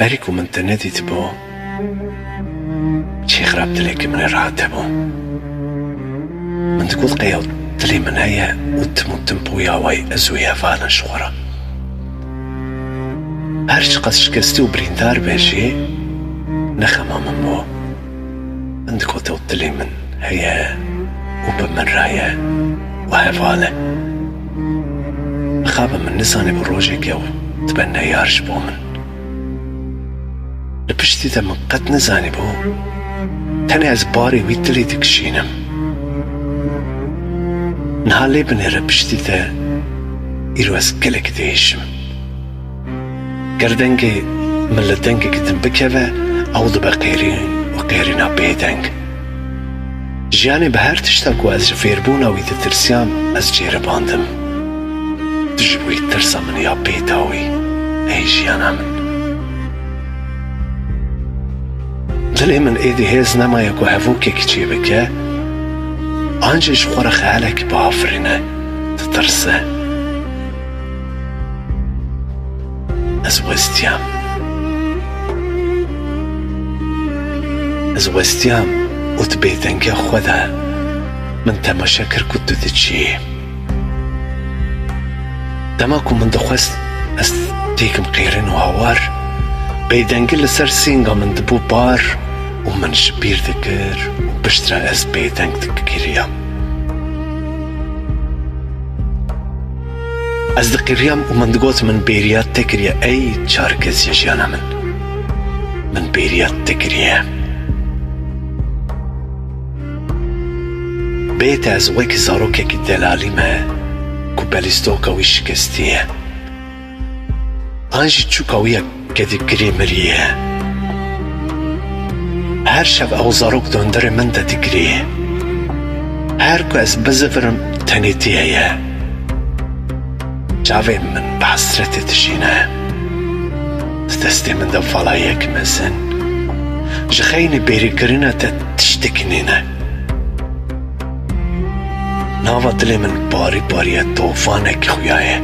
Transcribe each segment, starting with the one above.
باريكو من تنادي تبو شي خربت لك من الراتبو من تقول قيو تلي من هيا وتمو تنبو يا واي أزويا فعلا شغرة هرش قد شكستو بريندار باشي نخما من بو من تقول تلي من هيا وبمن رايا وهفالة خابة من نساني بروجك يو تبنى يارش بو من لبشتي دا من قد نزاني بو تاني از باري ويتلي تكشينم نهالي بني ربشتي دا إيرو از كلك ديشم قردنجي من لدنجي كتن بكفة أو دبا قيرين وقيرين بيدنج جاني بهر تشتاكو از فيربونا ويدا ترسيام از جير باندم تجوي ترسا من يا بيتاوي اي جيانا من دلي من ايدي هيز نما يكو هفوكي كتشي بكا انجي شخورة خيالك بافرنا تترسا از وستيام وتبيتنك خدا من تماشاكر كنتو تتشي دماكو من دخوست از تيكم قيرين وهوار بيدنك لسر سينغا من دبو بار ومن شبير ذكر وبشترى از بيدنك تكيريام از دقيريام ومن دقوت من بيريات تكريا اي تشاركز يجيانا من بيريات تكريا بيت از ويك زاروكي دلالي ما كوباليستوكا ويشكستيه انجي تشوكاويا كدي كريمريه هر شب او زاروك دوندر من دا تكريه هر كو از بزفرم تنيتيه جاوي من بحسرت تشينا تستي من دا فلايك مزن جخيني بيري كرينا تشتكنينا ناوا دلي من باري باري طوفانك خوياي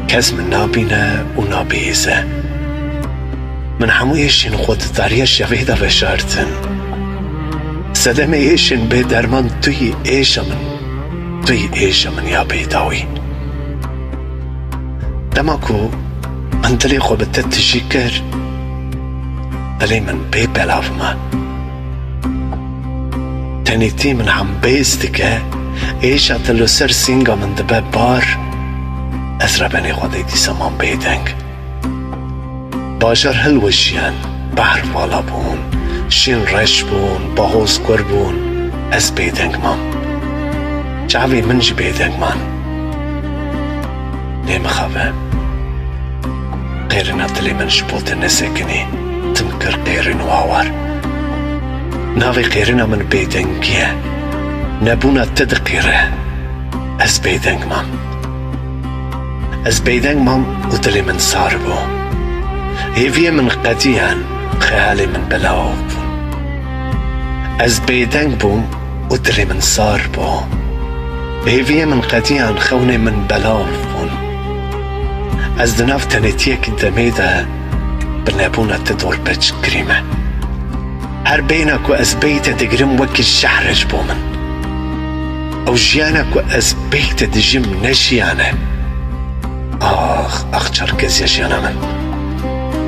كز من نابينا ونابيزة من حمو يشين خود داريا شفيدا بشارتن سدم يشين بدرمان توي ايشا من يا بيداوي دماكو من دلي خو بتتشيكر دلي من بي بلافما تنيتي من عم بيستكه ايشا تلو سر سينغا من دبا بار ازرا بني خودي دي سمان بيدنگ باجر هلوشيان بحر والا بون شين رش بون باهوز كور بون از بيدنگ مام جاوي منج بيدنگ مان نيم خابه غيرنا دلي من شبوت نسكني تنكر غيرن واوار ناوي غيرنا من بيدنگيه نبونا تدقيره از بيدنگ مام از بيدنگ مام ودلي من صاربو هيفيه من قديان خيالي من بلاو از بيدنگ بوم ودلي من صاربو هيفيه من قديان خوني من بلاو از دناف تنيتيك دميدا بنابونا تدور بج كريمة هر بينك واز بيتا تقرم وكي الشحرج بومن او جيانك واز بيتا دجم نجيانا اخ چركز يا جيانا من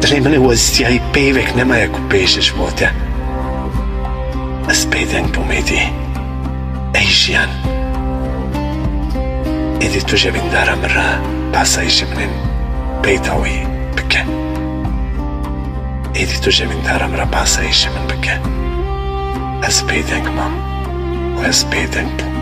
دلي من وزتياي بيوك نما يكو بيشش بوتا از بيدنگ بوميدي اي جيان ايدي توجه من دارا مرة باسايش منين بيتاوي بكا ايدي توجه من دارا مرة باسايش من بكا از بيدنگ مام و از بيدنگ بوم